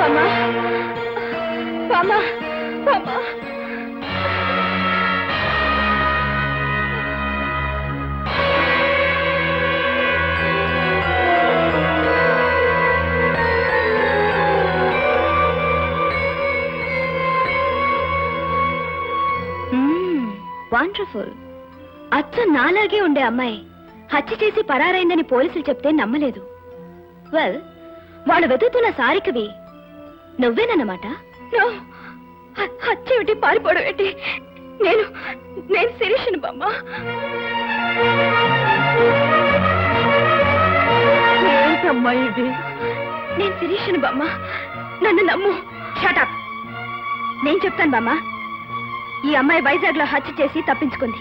బామా బామా బామా వండర్ఫుల్. అచ్చ నాలాగే ఉండే అమ్మాయి హత్య చేసి పరారైందని పోలీసులు చెప్తే నమ్మలేదు. వెల్, వాళ్ళు వెతుకుతున్న సారికవి నువ్వేనన్నమాట. హత్య ఏమిటి, పారిపోవడం ఏంటి? నేను శిరీషను బామ్మ. ఏంటమ్మా ఇది? నేను శిరీషను బామ్మ, నన్ను నమ్ము. షటప్. నేను చెప్తాను బామ్మ. ఈ అమ్మాయి వైజాగ్ లో హత్య చేసి తప్పించుకుంది.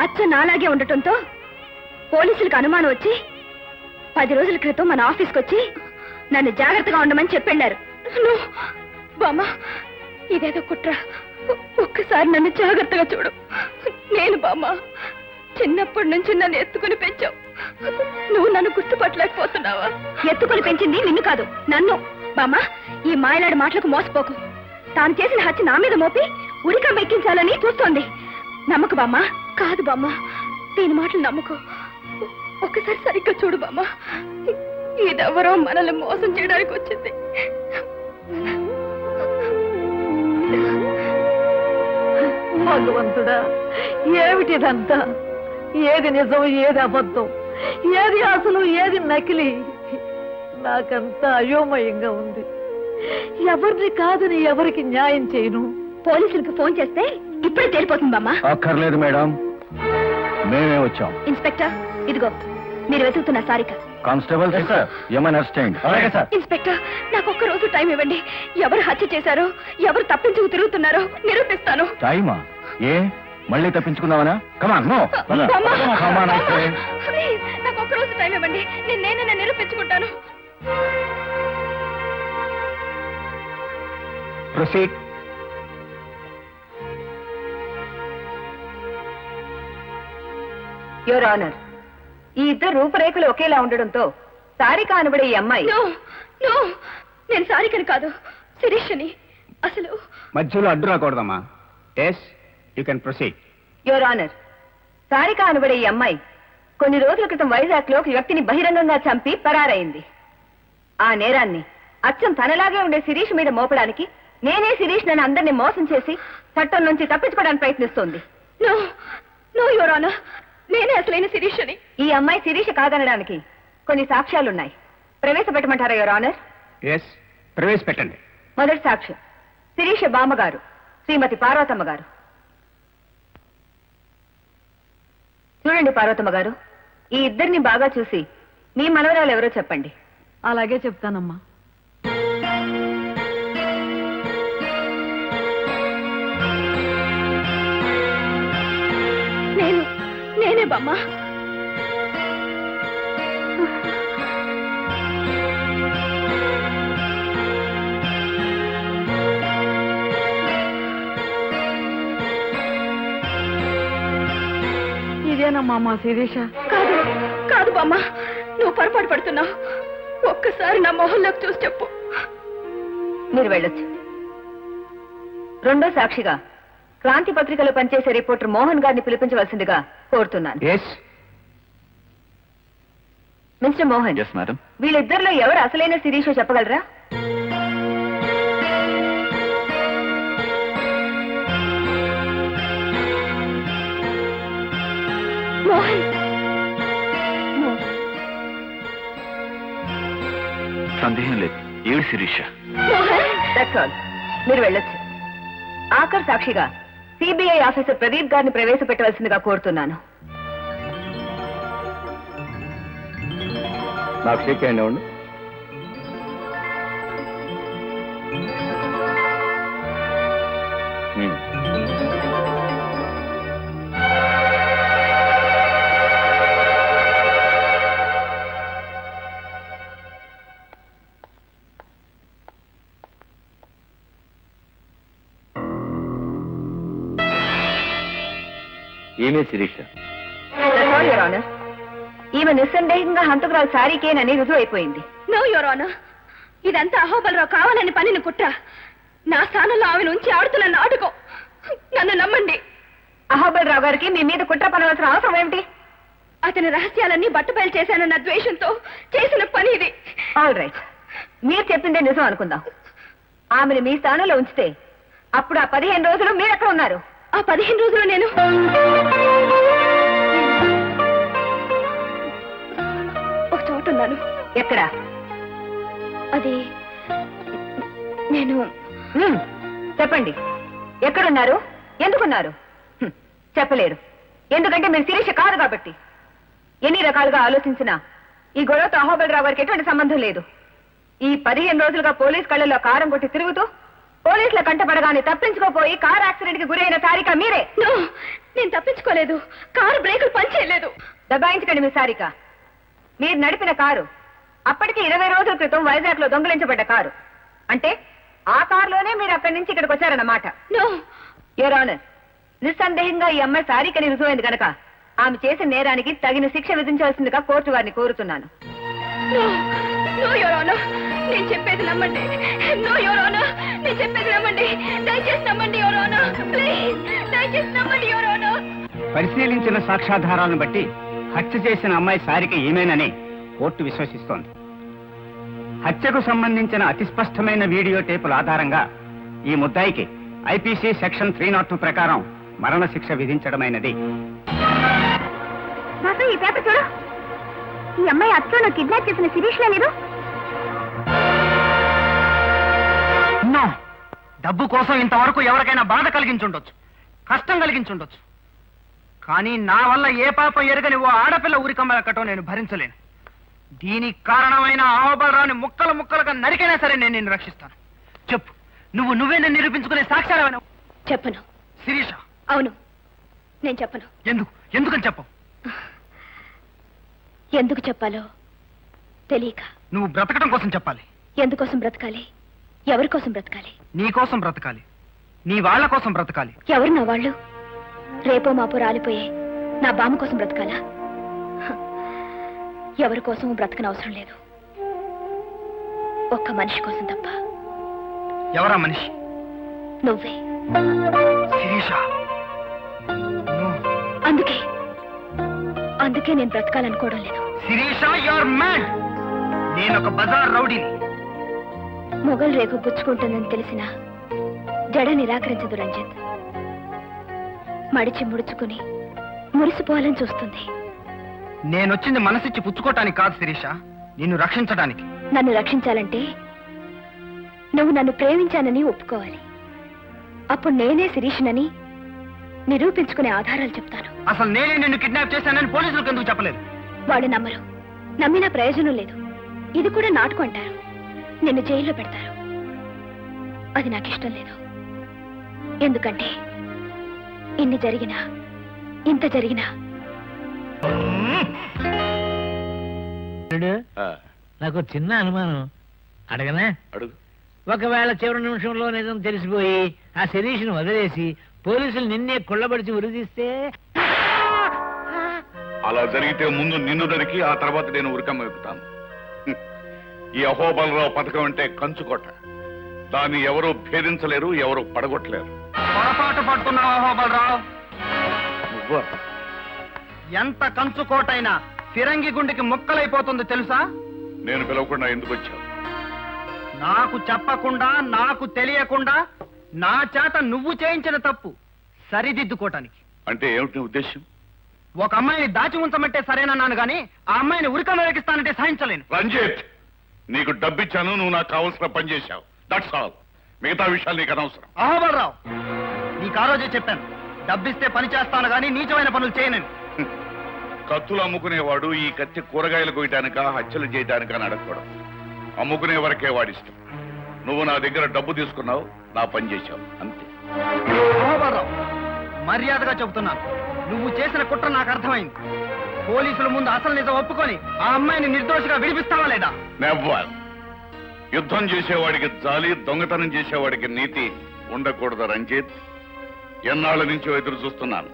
అచ్చ నాలాగే ఉండటంతో పోలీసులకు అనుమానం వచ్చి 10 రోజుల క్రితం మన ఆఫీస్కి వచ్చి నన్ను జాగ్రత్తగా ఉండమని చెప్పెళ్ళారు. బామ్మ, ఇదేదో కుట్ర. ఒక్కసారి నన్ను జాగ్రత్తగా చూడు. నేను బామ్మ, చిన్నప్పటి నుంచి నన్ను ఎత్తుకుని పెంచావు. నువ్వు నన్ను గుర్తుపట్టలేకపోతున్నావా? ఎత్తుకుని పెంచింది నిన్ను కాదు, నన్ను. బామ్మ, ఈ మాయలాడి మాటలకు మోసపోకు. తాను చేసిన హత్య నా మీద మోపి ఉరికం ఎక్కించాలని చూస్తోంది. నమ్మకు బామ్మ. కాదు బామ్మ, దీని మాటలు నమ్మకు. ఒక్కసారి సరిగ్గా చూడు బామ్మ. ఇదెవరో మనల్ని మోసం చేయడానికి వచ్చింది. భగవంతుడా, ఏమిటిదంతా? ఏది నిజం, ఏది అబద్ధం, ఏది అసలు, ఏది నకిలీ? నాకంతా అయోమయంగా ఉంది. ఎవరిని కాదని ఎవరికి న్యాయం చేయను? పోలీసులకు ఫోన్ చేస్తే ఇప్పుడే తేలిపోతుంది బామ్మ. అక్కర్లేదు మేడం, మేమే వచ్చాం. ఇన్స్పెక్టర్, ఇదిగో మీరు వెతుకుతున్న సారిక. కానిస్టేబుల్ ఇన్స్పెక్టర్, నాకు ఒక్క రోజు టైం ఇవ్వండి. ఎవరు హత్య చేశారో, ఎవరు తప్పించుకు తిరుగుతున్నారో నిరూపిస్తాను. టైమా? ఏ మళ్ళీ తప్పించుకుందామనా? కమాన్, నో. ప్లీజ్, నాకు ఒక్క రోజు టైం ఇవ్వండి. నేనే నిరూపించుకుంటాను. ప్రొసీడ్. యువర్ ఆనర్, ఈ ఇద్దరు రూపురేఖలు ఒకేలా ఉండడంతో సారిక అనబడే ఈ అమ్మాయి. నేను సారికని కాదు, శిరీషని. అసలు మధ్యలో అడ్డు రాకూడదమ్మా. Yes, you can proceed. Your honour, Sarika అనబడే ఈ అమ్మాయి కొన్ని రోజుల క్రితం వైజాగ్ లో ఒక వ్యక్తిని బహిరంగంగా చంపి పరారైంది. ఆ నేరాన్ని అచ్చం తనలాగే ఉండే శిరీష్ మీద మోపడానికి నేనే శిరీష్ నన్ను అందరినీ మోసం చేసి చట్టం నుంచి తప్పించుకోవడానికి ప్రయత్నిస్తోంది. నో యువర్ ఆనర్, నేనే అసలైన శిరీష్ అని. ఈ అమ్మాయి శిరీష కాదనడానికి కొన్ని సాక్ష్యాలున్నాయి. ప్రవేశపెట్టమంటారా యువర్ ఆనర్? ఎస్, ప్రవేశపెట్టండి. మొదటి సాక్ష్యం శిరీష బామ్మగారు శ్రీమతి పార్వతమ్మ గారు. చూడండి పార్వతమ్మ గారు, ఈ ఇద్దరిని బాగా చూసి మీ మనవరాలు ఎవరో చెప్పండి. అలాగే చెప్తానమ్మా. నేనే బామ్మ. ఇదేనమ్మా మా శిరీష? కాదు బామ్మ, నువ్వు పొరపాటు పడుతున్నావు. ఒక్కసారి నా మొహంలోకి చూసి చెప్పు. మీరు వెళ్ళొచ్చు. రెండో సాక్షిగా క్రాంతి పత్రికలో పనిచేసే రిపోర్టర్ మోహన్ గారిని పిలిపించవలసిందిగా కోరుతున్నాను. మిస్టర్ మోహన్. Yes madam. వీళ్ళిద్దరిలో ఎవరు అసలైన శిరీషో చెప్పగలరా? మోహన్. సందేహం లేదు, ఏడు శిరీష. That's all. మీరు వెళ్ళొచ్చు. ఆఖర్ సాక్షిగా సిబిఐ ఆఫీసర్ ప్రదీప్ గారిని ప్రవేశపెట్టవలసిందిగా కోరుతున్నాను. నాకు షేక్ హ్యాండ్ ఇవ్వండి. ఏమే శిరీష? ఈమె నిస్సందేహంగా హంతకురాలు సారికేనని రుజువు అయిపోయింది. నో యువర్ ఆనర్, ఇదంతా అహోబలరావు కావాలని పనిని కుట్ర. నా స్థానంలో ఆమెను ఉంచి ఆడుతున్న నాటకం. నన్ను నమ్మండి. అహోబలరావు గారికి మీ మీద కుట్ర పనవలసిన అవసరం ఏమిటి? అతని రహస్యాలన్నీ బట్టబయలు చేశానన్న ద్వేషంతో చేసిన పని ఇది. ఆల్ రైట్, మీరు చెప్పిందే నిజం అనుకుందాం. ఆమెను మీ స్థానంలో ఉంచితే అప్పుడు ఆ 15 రోజులు మీరు ఎక్కడ ఉన్నారు? ఆ 15 రోజులు నేను ఒక చోట ఉన్నాను. ఎక్కడ? అది నేను చెప్పండి, ఎక్కడున్నారు, ఎందుకున్నారు? చెప్పలేరు, ఎందుకంటే మీరు శిరీష కాదు కాబట్టి. ఎన్ని రకాలుగా ఆలోచించినా ఈ గొడవతో అహోబలరావు గారికి ఎటువంటి సంబంధం లేదు. ఈ 15 రోజులుగా పోలీస్ కళ్ళల్లో కారం కొట్టి తిరుగుతూ పోలీసుల కంటపడగానే తప్పించుకోపోయి కార్ యాక్సిడెంట్ కి గురైన సారిక మీరే. నేను తప్పించుకోలేదు. కారు బ్రేకులు పనిచేయలేదు. దబాయించకండి మీ సారిక. మీరు నడిపిన కారు అప్పటికి 20 రోజుల క్రితం వైజాగ్ లో దొంగిలించబడ్డ కారు. అంటే ఆ కారులోనే మీరు అక్కడి నుంచి ఇక్కడికి వచ్చారన్నమాట. యువర్ ఆనర్, నిస్సందేహంగా ఈ అమ్మాయి సారికని రుజువైంది కనుక ఆమె చేసిన నేరానికి తగిన శిక్ష విధించాల్సిందిగా కోర్టు వారిని కోరుతున్నాను. నేను చెప్పేది నమ్మండి. నేను చెప్పేది నమ్మండి. దయచేసి నమ్మండి. ప్లీజ్ దయచేసి నమ్మండి. పరిశీలించిన సాక్ష్యాధారాలను బట్టి హత్య చేసిన అమ్మాయి సారిక ఏమేనని కోర్టు విశ్వసిస్తోంది. హత్యకు సంబంధించిన అతి స్పష్టమైన వీడియో టేపుల ఆధారంగా ఈ ముద్దాయికి ఐపీసీ సెక్షన్ 302 ప్రకారం మరణశిక్ష విధించడమైనది. ఈ పేపర్ చూడు. ఈ అమ్మాయి అచ్చను కిడ్నాప్ చేసిన శిరీష్ లేదు. డబ్బు కోసం ఇంతవరకు ఎవరికైనా బాధ కలిగించుండొచ్చు, కష్టం కలిగించుండొచ్చు. కానీ నా వల్ల ఏ పాపం ఎరగని ఓ ఆడపిల్ల ఊరికమ్మలక్కటం నేను భరించలేను. దీనికి కారణమైన అహోబలరావుని ముక్కలు ముక్కలుగా నరికైనా సరే నేను నిన్ను రక్షిస్తాను. చెప్పు, నువ్వే నన్ను నిరూపించుకునే సాక్ష్యాలు. చెప్పను. శిరీష? అవును, నేను చెప్పను. ఎందుకని చెప్పు. ఎందుకు చెప్పాలో తెలియక. నువ్వు బ్రతకడం కోసం చెప్పాలి. ఎందుకోసం బ్రతకాలి? ఎవరి కోసం బ్రతకాలి? నీ కోసం బ్రతకాలి, నీ వాళ్ళ కోసం బ్రతకాలి. ఎవరు నా వాళ్ళు? రేపో మాపో రాలిపోయే నా బామ్మ కోసం బ్రతకాలా? ఎవరి కోసం బ్రతకనవసరం లేదు. ఒక్క మనిషి కోసం తప్ప. ఎవరా మనిషి? నువ్వే. శిరీష, అందుకే నేను బ్రతకాలనుకోవడం లేదు. Sirisha, you're mad. నేను ఒక బజార్ రౌడీని. మొగల్ రేకు గుచ్చుకుంటుందని తెలిసిన జడ నిరాకరించదు రంజిత్. మడిచి ముడుచుకుని మురిసిపోవాలని చూస్తుంది. నేనొచ్చింది మనసిచ్చి పుచ్చుకోవటానికి కాదు శిరీష, నిన్ను రక్షించడానికి. నన్ను రక్షించాలంటే నువ్వు నన్ను ప్రేమించానని ఒప్పుకోవాలి. అప్పుడు నేనే శిరీషనని నిరూపించుకునే ఆధారాలు చెప్తాను. అసలు నేనే నిన్ను కిడ్నాప్ చేశానని పోలీసులకు ఎందుకు చెప్పలేదు? వాళ్ళు నమ్మరు. నమ్మినా ప్రయోజనం లేదు. ఇది కూడా నాటకం అంటారు. నిన్ను జైల్లో పెడతారు. అది నాకు ఇష్టం లేదు. ఎందుకంటే ఇన్ని జరిగినా, ఇంత జరిగినా నాకు చిన్న అనుమానం. అడగనా? అడుగు. ఒకవేళ చివరి నిమిషంలో నిజం తెలిసిపోయి ఆ శిరీష్ను వదిలేసి పోలీసులు నిన్నే కుళ్ళబడిచి ఉరిదీస్తే? అలా జరిగితే ముందు నిన్ను దొరికి ఆ తర్వాత నేను ఉరికమ్మ ఎక్కుతాను. ఈ అహోబలరావు పథకం అంటే కంచుకోట. దాన్ని ఎవరూ భేదించలేరు, ఎవరూ పడగొట్టలేరు. పొరపాటు పడుతున్నావు అహోబలరావు. నువ్వు ఎంత కంచుకోటైనా ఫిరంగి గుండెకి ముక్కలైపోతుంది తెలుసా? నేను పిలవకుండా ఎందుకు వచ్చావు? నాకు చెప్పకుండా, నాకు తెలియకుండా నా చేత నువ్వు చేయించిన తప్పు సరిదిద్దుకోటానికి. అంటే ఏమిటి ఉద్దేశం? ఒక అమ్మాయిని దాచి ఉంచమంటే సరేనన్నాను గాని ఆ అమ్మాయిని ఉరికమ్మ వేగిస్తానంటే సహించలేను. రంజిత్, నీకు డబ్బిచ్చాను, నువ్వు నాకు కావలసిన పని చేశావు. That's all. మిగతా విషయాలు నీకు అనవసరం. అహోబలరావు, నీకు ఆ రోజే చెప్పాను, డబ్బిస్తే పని చేస్తాను గాని నీచమైన పనులు చేయనని. కత్తులు అమ్ముకునేవాడు ఈ కత్తి కూరగాయలు కొయ్యటానికా, హత్యలు చేయటానికా అని అడగకూడదు. అమ్ముకునే వరకే వాడిష్టం. నువ్వు నా దగ్గర డబ్బు తీసుకున్నావు, నా పని చేశావు, అంతే. అహోబలరావు, మర్యాదగా చెబుతున్నాను, నువ్వు చేసిన కుట్ర నాకు అర్థమైంది. పోలీసుల ముందు అసలు నిజం ఒప్పుకొని ఆ అమ్మాయిని నిర్దోషిగా విడిపిస్తావా లేదా? నెవ్వర్. యుద్ధం చేసేవాడికి జాలి, దొంగతనం చేసేవాడికి నీతి ఉండకూడదు రంజిత్. ఎన్నాళ్ళ నుంచో ఎదురు చూస్తున్నాను.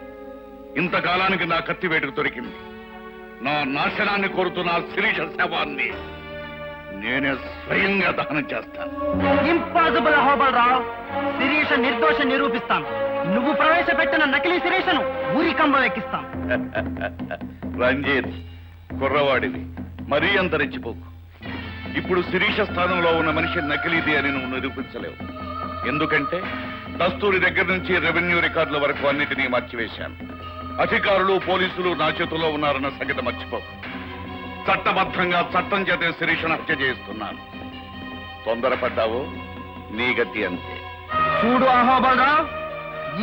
ఇంతకాలానికి నా కత్తి వేటుకు దొరికింది. నా నాశనాన్ని కోరుతున్న శిరీష శవాన్ని నేనే స్వయంగా దహనం చేస్తాను. ఇంపాసిబుల్ అహోబల్ రావు. శిరీష నిర్దోషం నిరూపిస్తాను. నువ్వు ప్రవేశపెట్టిన నకిలీ శిరీషను ఊరికంబం ఎక్కిస్తాను. రంజిత్, కుర్రవాడివి, మరీ అంతరించిపోకు. ఇప్పుడు శిరీష స్థానంలో ఉన్న మనిషి నకిలీది అని నువ్వు నిరూపించలేవు. ఎందుకంటే దస్తూరి దగ్గర నుంచి రెవెన్యూ రికార్డుల వరకు అన్నిటినీ మార్చివేశాను. అధికారులు, పోలీసులు నా చేతుల్లో ఉన్నారన్న సంగతి మర్చిపోకు. చట్టబద్ధంగా చట్టం చేతే శిరీషను హత్య చేయిస్తున్నాను. తొందరపడ్డావు, నీ గతి అంతే. చూడు అహోబల్ రావు,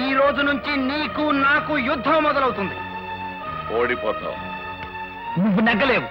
ఈ రోజు నుంచి నీకు నాకు యుద్ధం మొదలవుతుంది. ఓడిపోతావు. నువ్వు నెగ్గలేవు.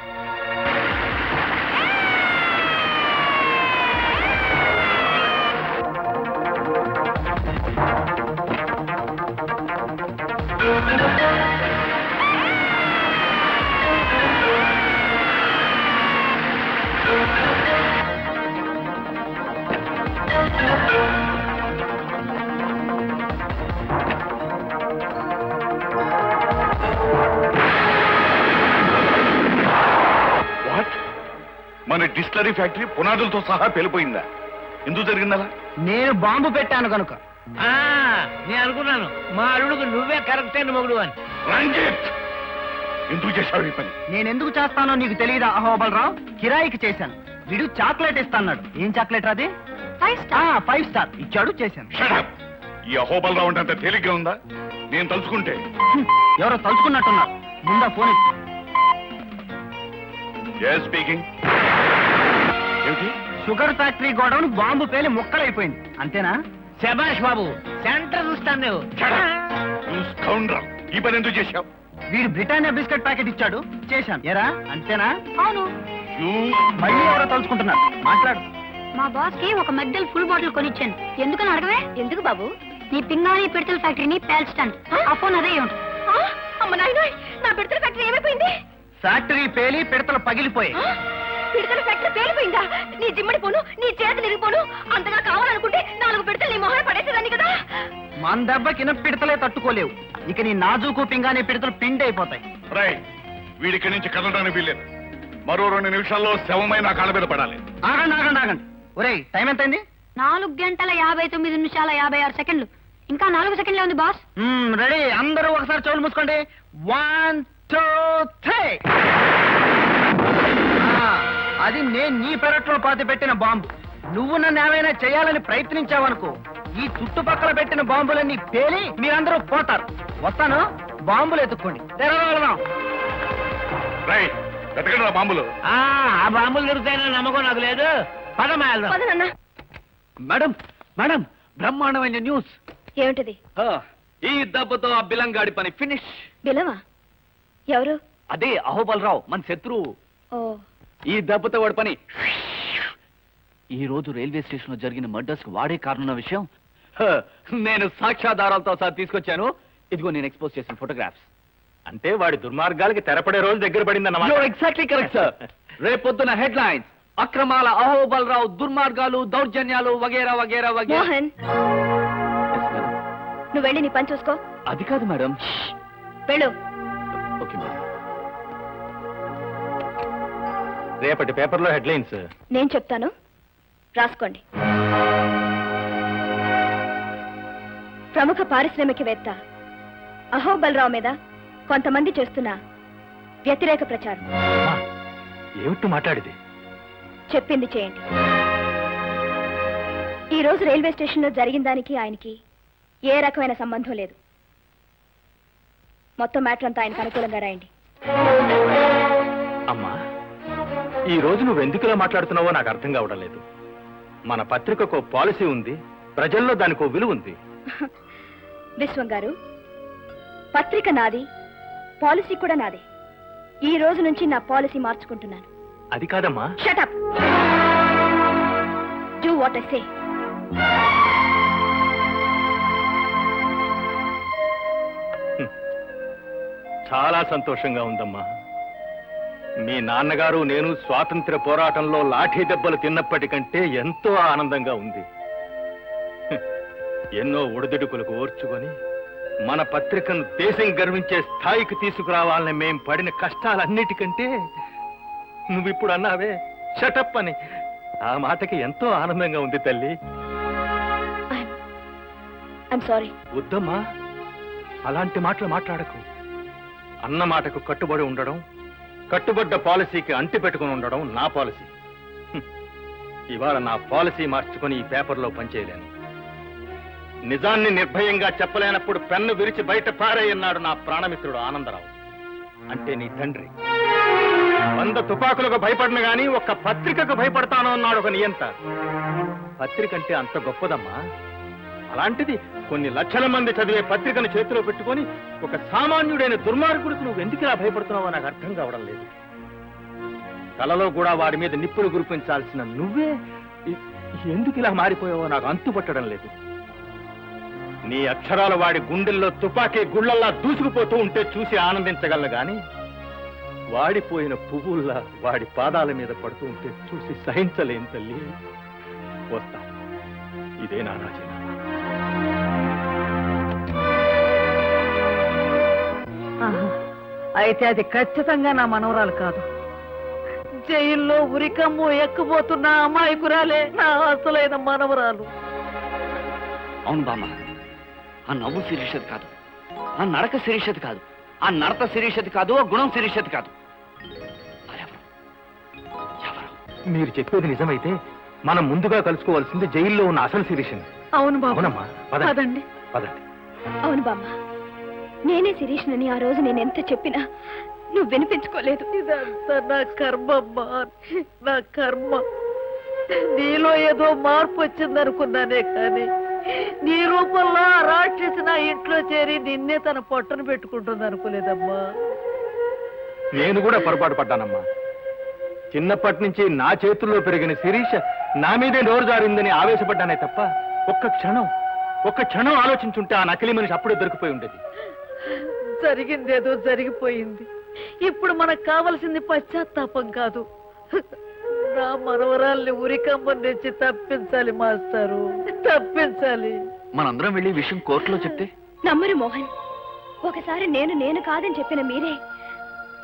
మన డిస్టిలరీ ఫ్యాక్టరీ పునాదులతో సహా పేలిపోయిందా? ఎందుకు జరిగిందలా? నేను బాంబు పెట్టాను కనుక. నేను అనుకున్నాను మా అల్లుడికి నువ్వే కరెక్ట్ అయిన మొగుడు అని. రంజిత్, ఎందుకు చేశావు ఈ పని? నేనెందుకు చేస్తానో నీకు తెలియదా అహోబల్ రావు? కిరాయికి చేశాను. వీడు చాక్లెట్ ఇస్తాన్నాడు. ఏం చాక్లెట్ అది? 5 స్టార్ ఇచ్చాడు, చేశాను. Shut up! ఈ అహోబల్ రావు అంటే అంత తేలిగ్గా ఉందా? నేను తలుచుకుంటే. ఎవరో తలుచుకున్నట్టున్నారు. ముందా ఫోన్ ఇచ్చి. స్పీకింగ్. ఏమిటి? షుగర్ ఫ్యాక్టరీ గోడౌన్ బాంబు పేలి ముక్కలైపోయింది, అంతేనా? శభాష్ బాబు, సెంటర్ చూస్తాను నువ్వు. You scoundrel! ఈ పని ఎందుకు చేశావు? వీడు బ్రిటానియా బిస్కెట్ ప్యాకెట్ ఇచ్చాడు, చేశాను. ఎరా, అంతేనా? అవును. మళ్ళీ ఎవరో తలుచుకుంటున్నారు. మాట్లాడు. మా బాస్ కి ఒక మెగ్డల్ ఫుల్ బాటిల్ కొనిచ్చాను. ఎందుకని అడగవే? ఎందుకు బాబు? నీ పింగాణి పిడతల ఫ్యాక్టరీని పేల్చడానికి. ఆ ఫోన్ అదే ఉంటుంది. అమ్మ నాయనోయ్, నా పిడతల ఫ్యాక్టరీ ఏమైపోయింది? ఫ్యాక్టరీ పేలి పిడతలు పగిలిపోయి. పిడతల ఫ్యాక్టరీ పేలిపోయిందా? నీ జిమ్మడి పోను, నీ చేతులు ఇరిగిపోను. అంతగా కావాలనుకుంటే 4 పిడతలు నీ మొహం పడేసేదాన్ని కదా. మన దెబ్బకిన పిడతలే తట్టుకోలేవు. ఇక నీ నాజూకు పింగాణి పిడతలు పిండి అయిపోతాయి. వీడికి నుంచి కదలడానికి వీల్లేదు. మరో 2 నిమిషాల్లో శవమై నా కాళ్ళ మీద పడాలి. ఆగండి ఆగండి ఆగండి. ఒరేయ్, టైం ఎంతైంది? 4 గంటల 59 నిమిషాల 56 సెకండ్లు. ఇంకా 4 సెకండ్లే ఉంది బాస్. రెడీ, అందరూ ఒకసారి చెవులు మూసుకోండి. 1 2 3. అది నేను నీ పెరట్లో పాతి పెట్టిన బాంబు. నువ్వు నన్ను ఏమైనా చేయాలని ప్రయత్నించావనుకో, ఈ చుట్టుపక్కల పెట్టిన బాంబులన్నీ పేలి మీరందరూ పోతారు. వస్తాను, బాంబులు ఎత్తుక్కోండి. తెరవగలదాం. వెతకండి బాంబులు. ఆ బాంబులు దొరుకుతాయన్న నమ్మకం నాకు లేదు. పదమాయలు. మేడం, మేడం, బ్రహ్మాండమైన న్యూస్. ఏమిటిది? ఈ దెబ్బతో ఆ బిలంగాడి పని ఫినిష్. బిలవా? ఎవరు? అదే అహోబల్ రావు, మన శత్రువు. ఓ, ఈ దెబ్బతో వాడి పని. ఈ రోజు రైల్వే స్టేషన్ లో జరిగిన మర్డర్స్ కు వాడే కారణం విషయం నేను సాక్ష్యాధారాలతో సహా తీసుకొచ్చాను. ఇదిగో నేను ఎక్స్పోజ్ చేసిన ఫోటోగ్రాఫ్స్. అంటే వాడి దుర్మార్గాలకి తెరపడే రోజు దగ్గర పడిందన్నమాట. Exactly correct sir. రేపొద్దున హెడ్ లైన్స్: అక్రమాల అహోబల్ రావు, దుర్మార్గాలు, దౌర్జన్యాలు వగేరా వగేరా వగేరా. మోహన్, నువ్వు వెళ్ళి నీ పని చూసుకో. అది కాదు మేడం. వెళ్ళు. Okay madam. రేపటి పేపర్లో హెడ్లైన్స్ నేను చెప్తాను, రాసుకోండి. ప్రముఖ పారిశ్రామికవేత్త అహోబల్ రావు మీద కొంతమంది చేస్తున్న వ్యతిరేక ప్రచారం. ఏమిటి మాట్లాడేది? చెప్పింది చేయండి. ఈ రోజు రైల్వే స్టేషన్ లో జరిగిన దానికి ఆయనకి ఏ రకమైన సంబంధం లేదు. మొత్తం మ్యాటర్ అంతా ఆయనకు అనుకూలంగా రాయండి. అమ్మా, ఈ రోజు నువ్వు ఎందుకులా మాట్లాడుతున్నావో నాకు అర్థం కావడం లేదు. మన పత్రికకు పాలసీ ఉంది, ప్రజల్లో దానికో విలువ ఉంది. విశ్వం గారు, పత్రిక నాది, పాలసీ కూడా నాదే. ఈ రోజు నుంచి నా పాలసీ మార్చుకుంటున్నాను. అది కాదమ్మా. Shut up. Do what I say. చాలా సంతోషంగా ఉందమ్మా. మీ నాన్నగారు నేను స్వాతంత్ర్య పోరాటంలో లాఠీ దెబ్బలు తిన్నప్పటికంటే ఎంతో ఆనందంగా ఉంది. ఎన్నో ఒడిదుడుకులకు ఓర్చుకొని మన పత్రికను దేశం గర్వించే స్థాయికి తీసుకురావాలని మేం పడిన కష్టాలన్నిటికంటే నువ్విప్పుడు అన్నావే షటప్ అని, ఆ మాటకి ఎంతో ఆనందంగా ఉంది తల్లి. I'm sorry. వద్దమ్మా, అలాంటి మాటలు మాట్లాడకు. అన్న మాటకు కట్టుబడి ఉండడం, కట్టుబడ్డ పాలసీకి అంటి పెట్టుకుని ఉండడం నా పాలసీ. ఇవాళ నా పాలసీ మార్చుకుని ఈ పేపర్లో పనిచేయలేను. నిజాన్ని నిర్భయంగా చెప్పలేనప్పుడు పెన్ను విరిచి బయట పారేయన్నాడు నా ప్రాణమిత్రుడు ఆనందరావు. అంటే నీ తండ్రి. 100 తుపాకులకు భయపడిన గాని ఒక్క పత్రికకు భయపడతాను అన్నాడు ఒక నియంత. పత్రిక అంటే అంత గొప్పదమ్మా. అలాంటిది కొన్ని లక్షల మంది చదివే పత్రికను చేతిలో పెట్టుకొని ఒక సామాన్యుడైన దుర్మార్గుడికి నువ్వు ఎందుకు ఇలా భయపడుతున్నావో నాకు అర్థం కావడం లేదు. కలలో కూడా వాడి మీద నిప్పులు గురిపించాల్సిన నువ్వే ఎందుకు ఇలా మారిపోయావో నాకు అంతుపట్టడం లేదు. నీ అక్షరాలు వాడి గుండెల్లో తుపాకీ గుళ్ళల్లా దూసుకుపోతూ ఉంటే చూసి ఆనందించగలను గాని వాడిపోయిన పువ్వుల్లా వాడి పాదాల మీద పడుతూ ఉంటే చూసి సహించలేను తల్లి. వస్తా. ఇదే నా రాజీనామా. అయితే అది ఖచ్చితంగా నా మనవరాలు కాదు. జైల్లో ఉరికమ్ము ఎక్కుపోతున్న అమాయకురాలే నా అసలైన మనవరాలు. అవును బామ్మ, ఆ నవ్వు శిరీషది కాదు, ఆ నడక శిరీషది కాదు, ఆ నడత శిరీషది కాదు, ఆ గుణం శిరీషది కాదు. మీరు చెప్పేది నిజమైతే మనం ముందుగా కలుసుకోవాల్సింది జైల్లో ఉన్న అసలు శిరీషని. అవును బాబు. అవునమ్మా, పదండి. పదండి. అవును బామ్మ, నేనే శిరీష్నని ఆ రోజు నేను ఎంత చెప్పినా నువ్వు వినిపించుకోలేదు. ఇదంతా నా కర్మమ్మా, నా కర్మ. నీలో ఏదో మార్పు వచ్చిందనుకున్నానే కానీ నీ రూపంలో ఆ రాక్షసి నా ఇంట్లో చేరి నిన్నే తన పొట్టను పెట్టుకుంటుంది అనుకోలేదమ్మా. నేను కూడా పొరపాటు పడ్డానమ్మా. చిన్నప్పటి నుంచి నా చేతుల్లో పెరిగిన శిరీష నా మీదే నోరు జారిందని ఆవేశపడ్డానే తప్ప ఒక్క క్షణం ఆలోచించుంటే ఆ నకిలీ మనిషి అప్పుడే దొరికిపోయి ఉండేది. జరిగిందేదో జరిగిపోయింది. ఇప్పుడు మనకు కావలసింది పశ్చాత్తాపం కాదు, నా మనవరాల్ని ఉరికమ్మని తెచ్చి తప్పించాలి మాస్టారు, తప్పించాలి. మనందరం వెళ్ళి విషయం కోర్టులో చెప్తే నమ్మరు మోహన్. ఒకసారి నేను కాదని చెప్పిన మీరే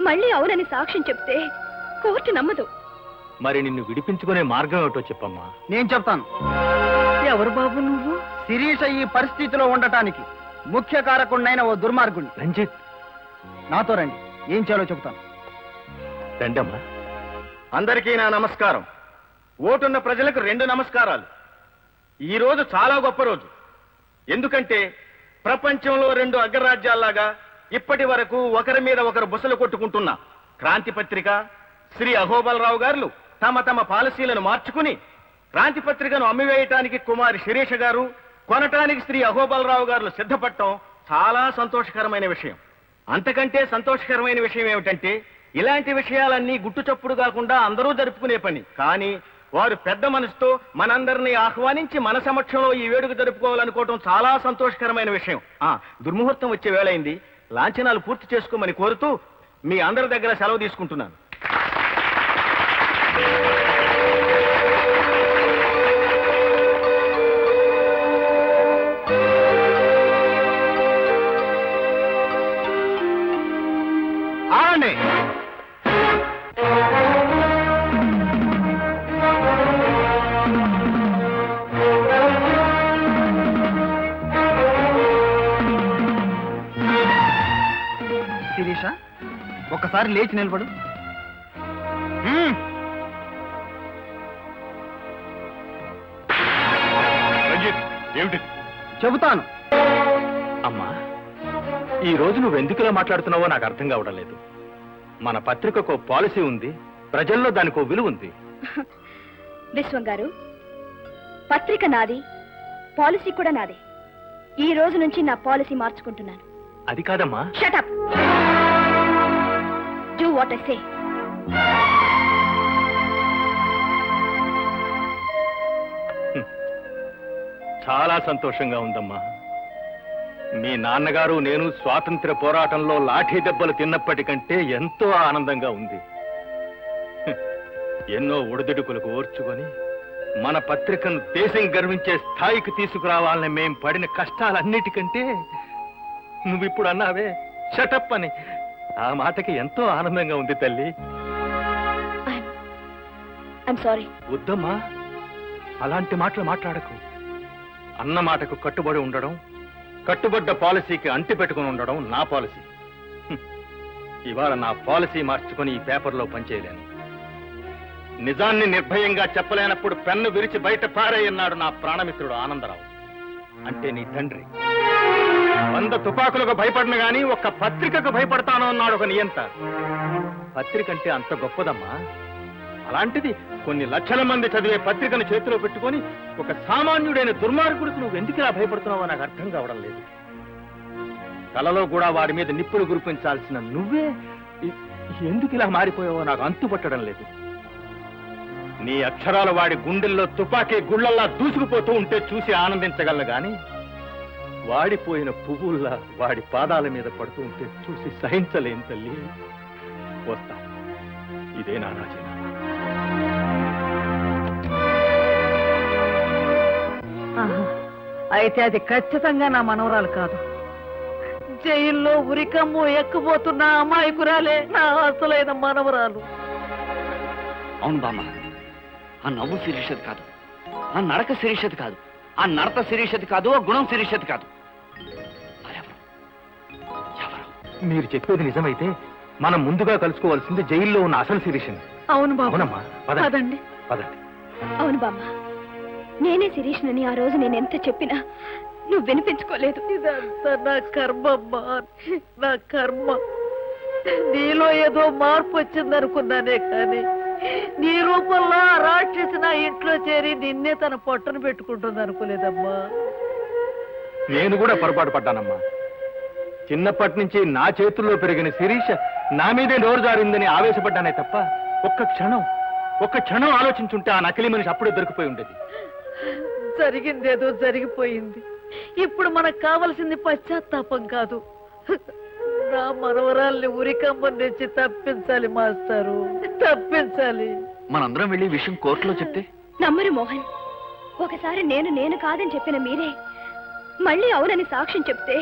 మళ్ళీ అవునని సాక్ష్యం చెప్తే కోర్టు నమ్మదు. మరి నిన్ను విడిపించుకునే మార్గం ఏమిటో చెప్పమ్మా. నేను చెప్తాను. ఎవరు బాబు నువ్వు? శిరీష ఈ పరిస్థితిలో ఉండటానికి ముఖ్య కారకుడినైన ఓ దుర్మార్గుణ్ణి. రంజిత్, నాతో రండి, ఏం చేయాలో చెప్తాను. రండమ్మా. అందరికీ నా నమస్కారం. ఓటున్న ప్రజలకు 2 నమస్కారాలు. ఈ రోజు చాలా గొప్ప రోజు. ఎందుకంటే ప్రపంచంలో 2 అగ్రరాజ్యాల్లాగా ఇప్పటి వరకు ఒకరి మీద ఒకరు బుసలు కొట్టుకుంటున్న క్రాంతి పత్రిక, శ్రీ అహోబలరావు గారు తమ తమ పాలసీలను మార్చుకుని క్రాంతి పత్రికను అమ్మివేయటానికి కుమారి శిరీష గారు, కొనటానికి శ్రీ అహోబలరావు గారు సిద్ధపడటం చాలా సంతోషకరమైన విషయం. అంతకంటే సంతోషకరమైన విషయం ఏమిటంటే ఇలాంటి విషయాలన్నీ గుట్టుచప్పుడు కాకుండా అందరూ జరుపుకునే పని. కానీ వారు పెద్ద మనసుతో మనందరినీ ఆహ్వానించి మన సమక్షంలో ఈ వేడుక జరుపుకోవాలనుకోవటం చాలా సంతోషకరమైన విషయం. దుర్ముహూర్తం వచ్చే వేళైంది. లాంఛనాలు పూర్తి చేసుకోమని కోరుతూ మీ అందరి దగ్గర సెలవు తీసుకుంటున్నాను. ఆగండి. శిరీష, ఒక్కసారి లేచి నిలబడు. రంజిత్, ఏమిటి? చెబుతాను. అమ్మా, ఈ రోజు నువ్వెందుకు ఇలా మాట్లాడుతున్నావో నాకు అర్థం కావడం లేదు. మన పత్రికకు పాలసీ ఉంది, ప్రజల్లో దానికో విలువ ఉంది. విశ్వం గారు, పత్రిక నాది, పాలసీ కూడా నాదే. ఈ రోజు నుంచి నా పాలసీ మార్చుకుంటున్నాను. అది కాదమ్మా. Shut up. Do what I say. చాలా సంతోషంగా ఉందమ్మా. మీ నాన్నగారు నేను స్వాతంత్ర్య పోరాటంలో లాఠీ దెబ్బలు తిన్నప్పటికంటే ఎంతో ఆనందంగా ఉంది. ఎన్నో ఒడిదుడుకులకు ఓర్చుకొని మన పత్రికను దేశం గర్వించే స్థాయికి తీసుకురావాలని మేం పడిన కష్టాలన్నిటికంటే నువ్విప్పుడు అన్నావే షటప్ అని, ఆ మాటకి ఎంతో ఆనందంగా ఉంది తల్లి. I'm sorry. వద్దమ్మా, అలాంటి మాటలు మాట్లాడకు. అన్న మాటకు కట్టుబడి ఉండడం, కట్టుబడ్డ పాలసీకి అంటి పెట్టుకుని ఉండడం నా పాలసీ. ఇవాళ నా పాలసీ మార్చుకొని ఈ పేపర్లో పనిచేయలేను. నిజాన్ని నిర్భయంగా చెప్పలేనప్పుడు పెన్ను విరిచి బయట పారేయన్నాడు నా ప్రాణమిత్రుడు ఆనందరావు, అంటే నీ తండ్రి. 100 తుపాకులకు భయపడిన గాని ఒక్క పత్రికకు భయపడతాను అన్నాడు ఒక నియంత. పత్రిక అంటే అంత గొప్పదమ్మా. అలాంటిది కొన్ని లక్షల మంది చదివే పత్రికను చేతిలో పెట్టుకొని ఒక సామాన్యుడైన దుర్మార్గుడికి నువ్వు ఎందుకు ఇలా భయపడుతున్నావో నాకు అర్థం కావడం లేదు. కలలో కూడా వాడి మీద నిప్పులు గురిపించాల్సిన నువ్వే ఎందుకు ఇలా మారిపోయావో నాకు అంతుపట్టడం లేదు. నీ అక్షరాలు వాడి గుండెల్లో తుపాకీ గుళ్ళల్లా దూసుకుపోతూ ఉంటే చూసి ఆనందించగలను గాని వాడిపోయిన పువ్వుల్లా వాడి పాదాల మీద పడుతూ ఉంటే చూసి సహించలేని తల్లి. వస్తా, ఇదే నా రాజీనామా. అయితే అది ఖచ్చితంగా నా మనవరాలు కాదు. జైల్లో ఉరికమ్ము ఎక్కబోతున్న అమాయకురాలే నా అసలైన మనవరాలు. అవును బామ్మ, ఆ నవ్వు శిరీషది కాదు, ఆ నడక శిరీషది కాదు, ఆ నడత శిరీషది కాదు, ఆ గుణం శిరీషది కాదు. మీరు చెప్పేది నిజమైతే మనం ముందుగా కలుసుకోవాల్సింది జైల్లో ఉన్న అసలు శిరీషని. అవును బాబు. అవునమ్మా, పదండి. పదండి. అవును బామ్మ, నేనే శిరీష్నని ఆ రోజు నేను ఎంత చెప్పినా నువ్వు వినిపించుకోలేదు. ఇదంతా నా కర్మమ్మా, నా కర్మ. నీలో ఏదో మార్పు వచ్చిందనుకున్నానే కానీ నీ రూపంలో ఆ రాక్షసి నా ఇంట్లో చేరి నిన్నే తన పొట్టను పెట్టుకుంటుంది అనుకోలేదమ్మా. నేను కూడా పొరపాటు పడ్డానమ్మా. చిన్నప్పటి నుంచి నా చేతుల్లో పెరిగిన శిరీష నా మీదే నోరు జారిందని ఆవేశపడ్డానే తప్ప ఒక్క క్షణం ఆలోచించుంటే ఆ నకిలీ మనిషి అప్పుడే దొరికిపోయి ఉండేది. జరిగిందేదో జరిగిపోయింది. ఇప్పుడు మనకు కావలసింది పశ్చాత్తాపం కాదు, నా మనవరాల్ని ఉరికమ్మని తెచ్చి తప్పించాలి మాస్టారు, తప్పించాలి. మనందరం వెళ్ళి విషయం కోర్టులో చెప్తే నమ్మరు మోహన్. ఒకసారి నేను కాదని చెప్పిన మీరే మళ్ళీ అవునని సాక్ష్యం చెప్తే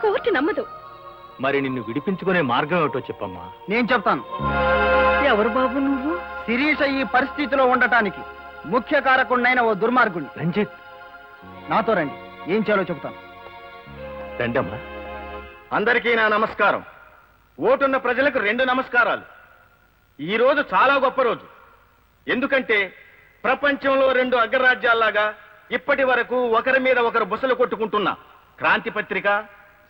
కోర్టు నమ్మదు. మరి నిన్ను విడిపించుకునే మార్గం ఏమిటో చెప్పమ్మా. నేను చెప్తాను. ఎవరు బాబు నువ్వు? శిరీష ఈ పరిస్థితిలో ఉండటానికి ముఖ్య కారకుడినైన ఓ దుర్మార్గుణ్ణి. రంజిత్, నాతో రండి, ఏం చేయాలో చెప్తాను. రండమ్మా. అందరికీ నా నమస్కారం. ఓటున్న ప్రజలకు 2 నమస్కారాలు. ఈ రోజు చాలా గొప్ప రోజు. ఎందుకంటే ప్రపంచంలో 2 అగ్రరాజ్యాల్లాగా ఇప్పటి వరకు ఒకరి మీద ఒకరు బుసలు కొట్టుకుంటున్న క్రాంతి పత్రిక,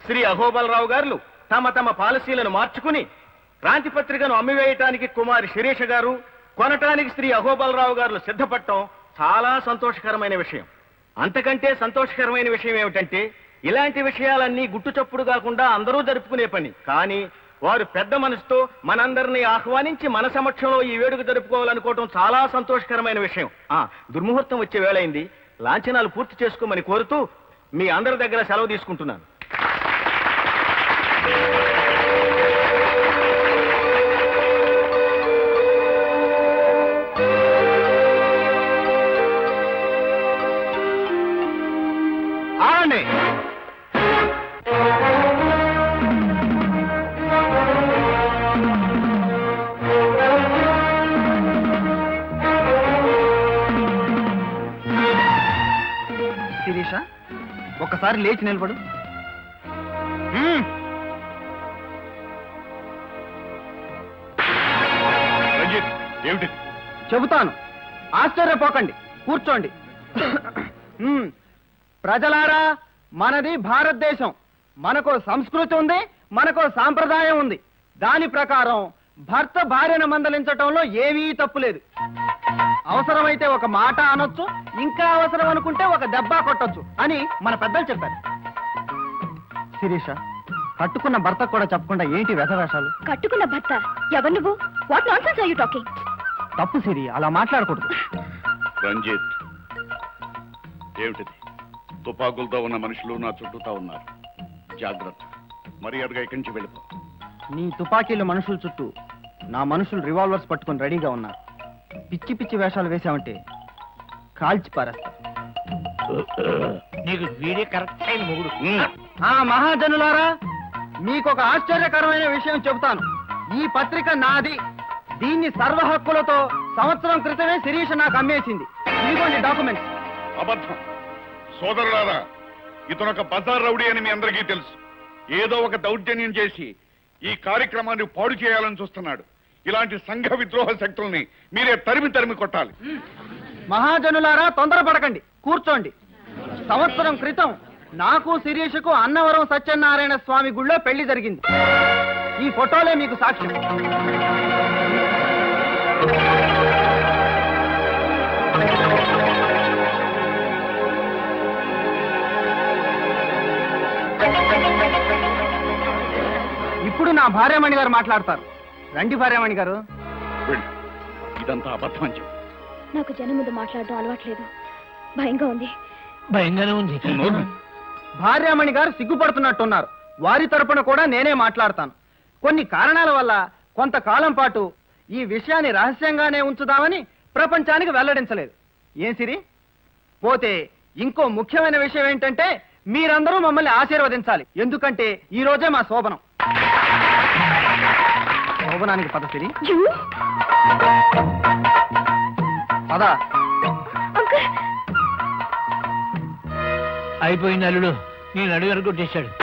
శ్రీ అహోబలరావు గారు తమ తమ పాలసీలను మార్చుకుని క్రాంతి పత్రికను అమ్మివేయటానికి కుమారి శిరీష గారు, కొనటానికి శ్రీ అహోబలరావు గారు సిద్ధపడటం చాలా సంతోషకరమైన విషయం. అంతకంటే సంతోషకరమైన విషయం ఏమిటంటే ఇలాంటి విషయాలన్నీ గుట్టుచప్పుడు కాకుండా అందరూ జరుపుకునే పని. కానీ వారు పెద్ద మనసుతో మనందరినీ ఆహ్వానించి మన సమక్షంలో ఈ వేడుక జరుపుకోవాలనుకోవటం చాలా సంతోషకరమైన విషయం. దుర్ముహూర్తం వచ్చే వేళైంది. లాంఛనాలు పూర్తి చేసుకోమని కోరుతూ మీ అందరి దగ్గర సెలవు తీసుకుంటున్నాను. ఆగండి. శిరీష, ఒక్కసారి లేచి నిలబడు. రంజిత్, ఏమిటి? చెబుతాను, ఆశ్చర్యపోకండి, కూర్చోండి. ప్రజలారా, మనది భారతదేశం. మనకో సంస్కృతి ఉంది, మనకో సాంప్రదాయం ఉంది. దాని ప్రకారం భర్త భార్యను మందలించటంలో ఏమీ తప్పులేదు. అవసరమైతే ఒక మాట అనొచ్చు, ఇంకా అవసరం అనుకుంటే ఒక దెబ్బ కొట్టొచ్చు అని మన పెద్దలు చెప్పారు. శిరీష, కట్టుకున్న భర్త కూడా చెప్పకుండా ఏంటి వ్యధవేషాలు? కట్టుకున్న భర్త ఎవరు నువ్వు? What nonsense are you talking? తప్పు సిరి, అలా మాట్లాడకూడదు. రంజిత్, ఏమిటిది? తుపాకులతో ఉన్న మనుషులు నా చుట్టూతా ఉన్నారు. జాగ్రత్త, మర్యాదగా ఇక్కడి నుంచి వెళ్ళిపో. నీ తుపాకీలు మనుషుల చుట్టూ, నా మనుషులు రివాల్వర్స్ పట్టుకుని రెడీగా ఉన్నారు. పిచ్చి పిచ్చి వేషాలు వేశామంటే కాల్చి పారేస్తా. నీకు వీడే కరెక్ట్ అయిన మొగుడు. మహాజనులారా, మీకొక ఆశ్చర్యకరమైన విషయం చెబుతాను. ఈ పత్రిక నాది. దీన్ని సర్వ హక్కులతో సంవత్సరం క్రితమే శిరీష నాకు అమ్మేసింది. ఇదిగోండి డాక్యుమెంట్స్. అబద్ధం. సోదరులారా, ఇతనొక బజార్ రౌడీ అని మీ అందరికీ తెలుసు. ఏదో ఒక దౌర్జన్యం చేసి ఈ కార్యక్రమాన్ని పాడు చేయాలని చూస్తున్నాడు. ఇలాంటి సంఘ విద్రోహ శక్తుల్ని మీరే తరిమి తరిమి కొట్టాలి. మహాజనులారా, తొందరపడకండి, కూర్చోండి. సంవత్సరం క్రితం నాకు శిరీషకు అన్నవరం సత్యనారాయణ స్వామి గుళ్ళో పెళ్లి జరిగింది. ఈ ఫోటోలే మీకు సాక్ష్యం. ఇప్పుడు నా భార్యామణి గారు మాట్లాడతారు. రండి భార్యామణి గారు. ఇదంతా అబద్ధం అని చెప్పు. నాకు జనం ముందు మాట్లాడడం అలవాట్లేదు, భయంగా ఉంది. భయంగానే ఉంది. భార్యామణి గారు సిగ్గుపడుతున్నట్టున్నారు. వారి తరపున కూడా నేనే మాట్లాడతాను. కొన్ని కారణాల వల్ల కొంతకాలం పాటు ఈ విషయాన్ని రహస్యంగానే ఉంచుదామని ప్రపంచానికి వెల్లడించలేదు. ఏం సిరి? పోతే ఇంకో ముఖ్యమైన విషయం ఏంటంటే మీరందరూ మమ్మల్ని ఆశీర్వదించాలి. ఎందుకంటే ఈ రోజే మా శోభనం. శోభనానికి పద సిరి. పద. అయిపోయింది అల్లుడు, నేను అడుగు కొట్టేశాడు.